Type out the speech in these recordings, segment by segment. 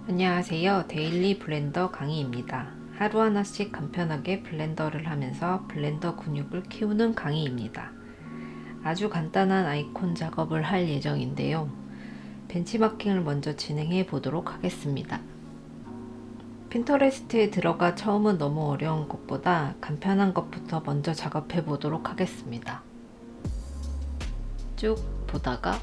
안녕하세요. 데일리 블렌더 강의입니다. 하루 하나씩 간편하게 블렌더를 하면서 블렌더 근육을 키우는 강의입니다. 아주 간단한 아이콘 작업을 할 예정인데요. 벤치마킹을 먼저 진행해 보도록 하겠습니다. 핀터레스트에 들어가 처음은 너무 어려운 것보다 간편한 것부터 먼저 작업해 보도록 하겠습니다. 쭉 보다가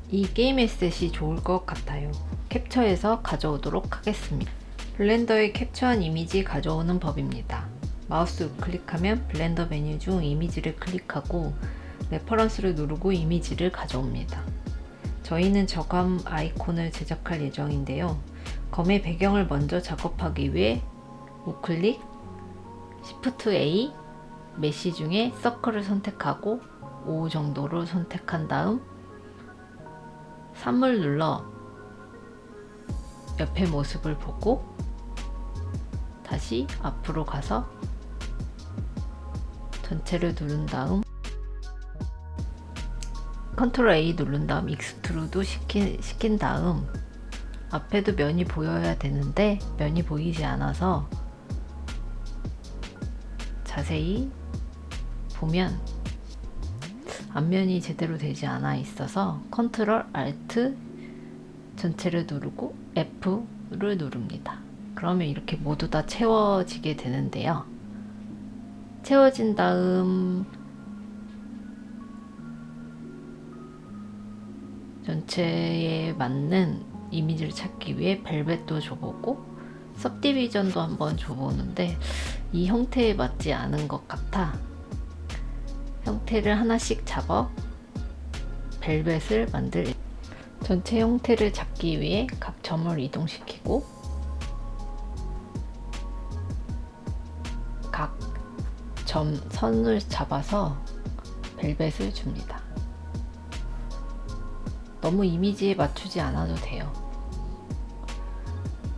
이 게임 에셋이 좋을 것 같아요. 캡처해서 가져오도록 하겠습니다. 블렌더에 캡처한 이미지 가져오는 법입니다. 마우스 우클릭하면 블렌더 메뉴 중 이미지를 클릭하고 레퍼런스를 누르고 이미지를 가져옵니다. 저희는 저감 아이콘을 제작할 예정인데요. 검의 배경을 먼저 작업하기 위해 우클릭, Shift A, 메시 중에 서클을 선택하고 5 정도로 선택한 다음 3을 눌러 옆의 모습을 보고 다시 앞으로 가서 전체를 누른 다음 Ctrl A 누른 다음 익스트루드 시킨 다음 앞에도 면이 보여야 되는데 면이 보이지 않아서 자세히 보면 앞면이 제대로 되지 않아 있어서 Ctrl Alt 전체를 누르고 F를 누릅니다. 그러면 이렇게 모두 다 채워지게 되는데요. 채워진 다음 전체에 맞는 이미지를 찾기 위해 벨벳도 줘보고 सब디비전도 한번 줘보는데 이 형태에 맞지 않은 것 같아 형태를 하나씩 잡아 벨벳을 만들 전체 형태를 잡기 위해 각 점을 이동시키고 각 점 선을 잡아서 벨벳을 줍니다. 너무 이미지에 맞추지 않아도 돼요.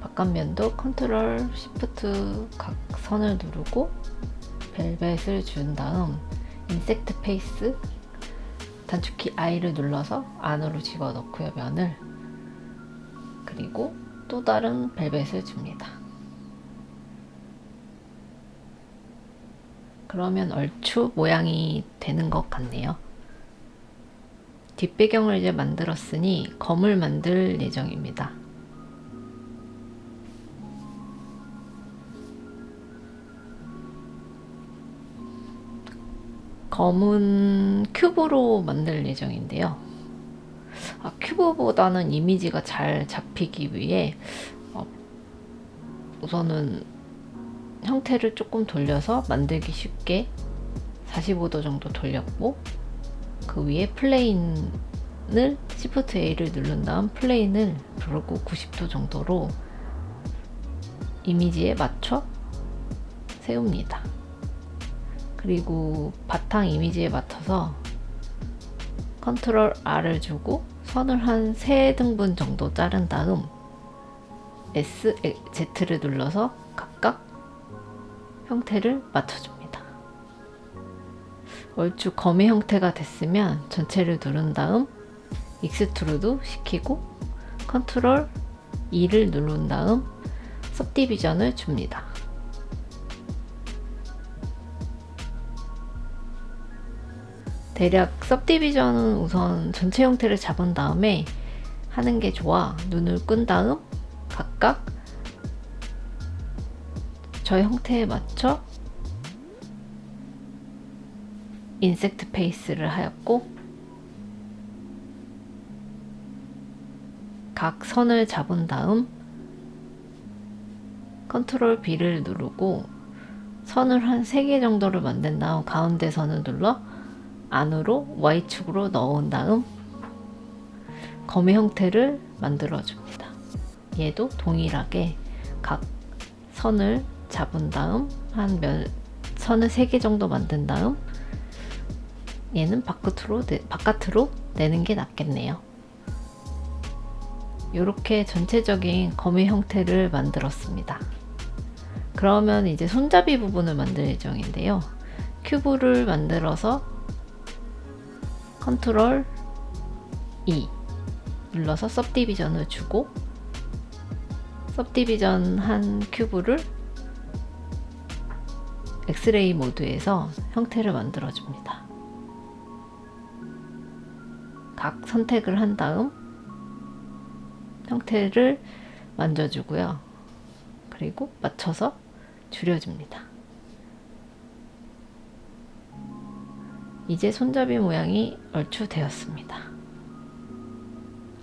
바깥면도 컨트롤 시프트 각 선을 누르고 벨벳을 준 다음 인섹트 페이스 단축키 I를 눌러서 안으로 집어넣고요, 면을. 그리고 또 다른 벨벳을 줍니다. 그러면 얼추 모양이 되는 것 같네요. 뒷배경을 이제 만들었으니 검을 만들 예정입니다. 검은 큐브로 만들 예정인데요. 큐브보다는 이미지가 잘 잡히기 위해 우선은 형태를 조금 돌려서 만들기 쉽게 45도 정도 돌렸고 그 위에 플레인을 Shift A를 누른 다음 플레인을 누르고 90도 정도로 이미지에 맞춰 세웁니다. 그리고 바탕 이미지에 맞춰서 Ctrl R을 주고 선을 한 3등분 정도 자른 다음 S, Z를 눌러서 각각 형태를 맞춰줍니다. 얼추 검의 형태가 됐으면 전체를 누른 다음 익스트루드 시키고 Ctrl E를 누른 다음 सब디비전을 줍니다. 대략 सब디비전은 우선 전체 형태를 잡은 다음에 하는 게 좋아. 눈을 끈 다음 각각 저 형태에 맞춰 인섹트 페이스를 하였고 각 선을 잡은 다음 Ctrl B를 누르고 선을 한 3개 정도를 만든 다음 가운데 선을 눌러 안으로 Y축으로 넣은 다음 검의 형태를 만들어 줍니다. 얘도 동일하게 각 선을 잡은 다음 선을 3개 정도 만든 다음 얘는 바깥으로 내는 게 낫겠네요. 이렇게 전체적인 검의 형태를 만들었습니다. 그러면 이제 손잡이 부분을 만들 예정인데요. 큐브를 만들어서 Ctrl E 눌러서 सब디비전을 주고 सब디비전 한 큐브를 엑스레이 모드에서 형태를 만들어 줍니다. 각 선택을 한 다음 형태를 만져주고요. 그리고 맞춰서 줄여줍니다. 이제 손잡이 모양이 얼추 되었습니다.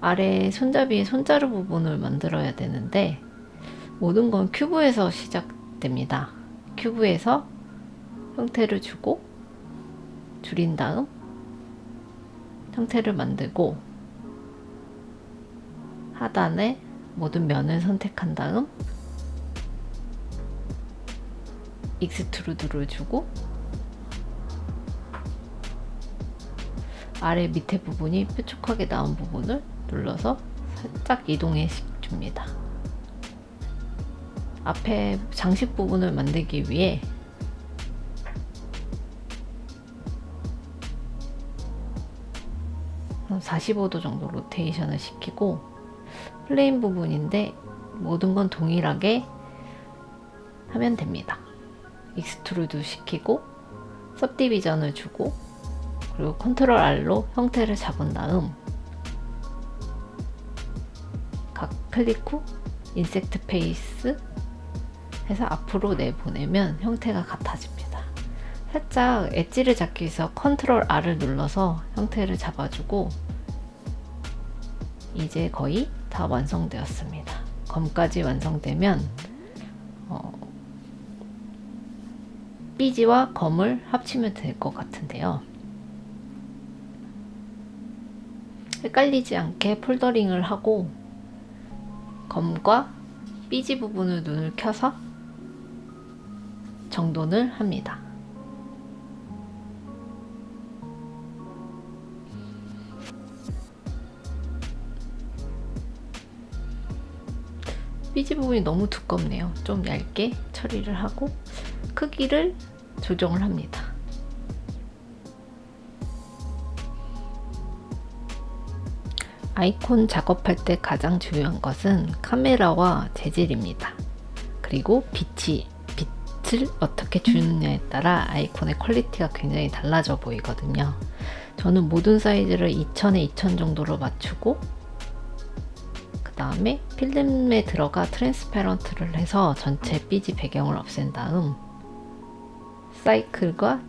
아래 손잡이의 손자루 부분을 만들어야 되는데 모든 건 큐브에서 시작됩니다. 큐브에서 형태를 주고 줄인 다음 형태를 만들고 하단에 모든 면을 선택한 다음 익스트루드를 주고 아래 밑에 부분이 뾰족하게 나온 부분을 눌러서 살짝 이동해 줍니다. 앞에 장식 부분을 만들기 위해 한 45도 정도 로테이션을 시키고 플레인 부분인데 모든 건 동일하게 하면 됩니다. 익스트루드 시키고 सब디비전을 주고 그리고 컨트롤 R로 형태를 잡은 다음 각 클릭 후 인섹트 페이스 해서 앞으로 내보내면 형태가 같아집니다. 살짝 엣지를 잡기 위해서 컨트롤 R을 눌러서 형태를 잡아주고 이제 거의 다 완성되었습니다. 검까지 완성되면 삐지와 검을 합치면 될 것 같은데요. 헷갈리지 않게 폴더링을 하고 검과 삐지 부분을 눈을 켜서 정돈을 합니다. 삐지 부분이 너무 두껍네요. 좀 얇게 처리를 하고 크기를 조정을 합니다. 아이콘 작업할 때 가장 중요한 것은 카메라와 재질입니다. 그리고 빛을 어떻게 주느냐에 따라 아이콘의 퀄리티가 굉장히 달라져 보이거든요. 저는 모든 사이즈를 2000에 2000 정도로 맞추고 그 다음에 필름에 들어가 트랜스페런트를 해서 전체 삐지 배경을 없앤 다음 사이클과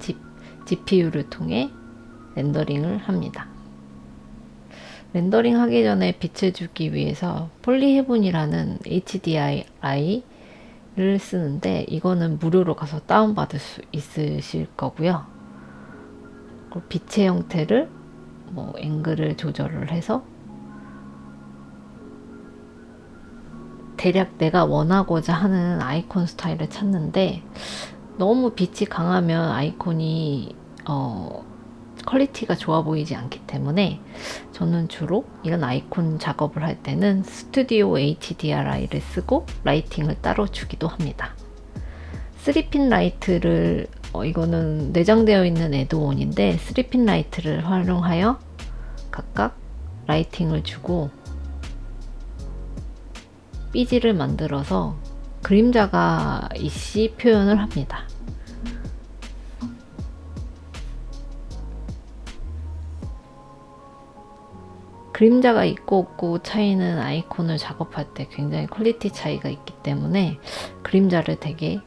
GPU를 통해 렌더링을 합니다. 렌더링 하기 전에 빛을 주기 위해서 폴리헤븐이라는 HDRI를 쓰는데 이거는 무료로 가서 다운받을 수 있으실 거고요. 그리고 빛의 형태를 앵글을 조절을 해서 대략 내가 원하고자 하는 아이콘 스타일을 찾는데 너무 빛이 강하면 아이콘이 퀄리티가 좋아 보이지 않기 때문에 저는 주로 이런 아이콘 작업을 할 때는 스튜디오 HDRI를 쓰고 라이팅을 따로 주기도 합니다. 3핀 라이트를 이거는 내장되어 있는 애드온인데 3핀 라이트를 활용하여 각각 라이팅을 주고 삐지를 만들어서 그림자가 있이 표현을 합니다. 그림자가 있고 없고 차이는 아이콘을 작업할 때 굉장히 퀄리티 차이가 있기 때문에 그림자를 되게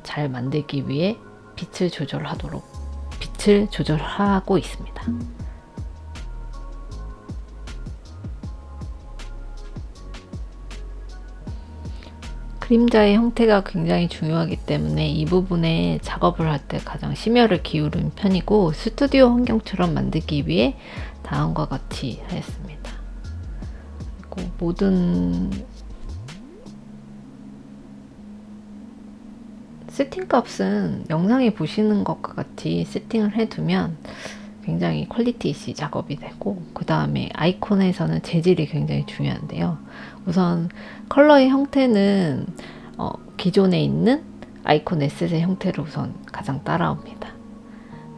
잘 만들기 위해 빛을 조절하고 있습니다. 그림자의 형태가 굉장히 중요하기 때문에 이 부분에 작업을 할 때 가장 심혈을 기울인 편이고 스튜디오 환경처럼 만들기 위해 다음과 같이 하였습니다. 그리고 모든 세팅 값은 영상에 보시는 것과 같이 세팅을 해두면 굉장히 퀄리티 있이 작업이 되고 그 다음에 아이콘에서는 재질이 굉장히 중요한데요. 우선 컬러의 형태는 기존에 있는 아이콘 에셋의 형태로 우선 가장 따라옵니다.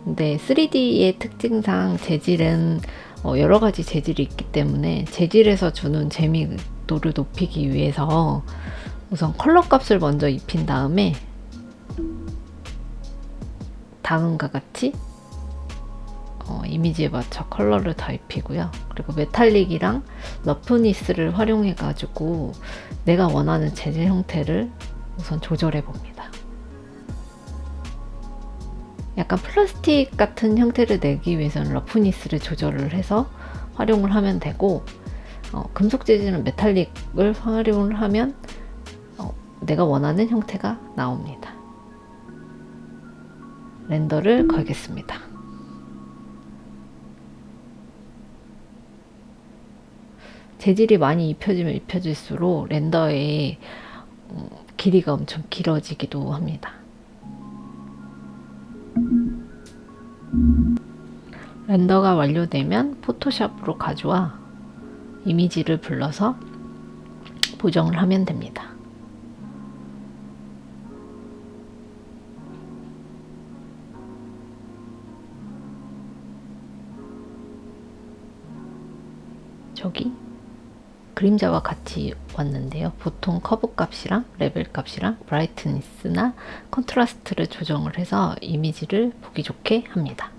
근데 3D의 특징상 재질은 여러 가지 재질이 있기 때문에 재질에서 주는 재미가 각도를 높이기 위해서 우선 컬러 값을 먼저 입힌 다음에 다음과 같이 이미지에 맞춰 컬러를 다 입히고요. 그리고 메탈릭이랑 러프니스를 활용해 가지고 내가 원하는 재질 형태를 우선 조절해 봅니다. 약간 플라스틱 같은 형태를 내기 위해서는 러프니스를 조절을 해서 활용을 하면 되고, 금속 재질은 메탈릭을 활용을 하면 내가 원하는 형태가 나옵니다. 렌더를 걸겠습니다. 재질이 많이 입혀지면 입혀질수록 렌더의 길이가 엄청 길어지기도 합니다. 렌더가 완료되면 포토샵으로 가져와 이미지를 불러서 보정을 하면 됩니다. 저기 그림자와 같이 왔는데요. 보통 커브 값이랑 레벨 값이랑 브라이트니스나 컨트라스트를 조정을 해서 이미지를 보기 좋게 합니다.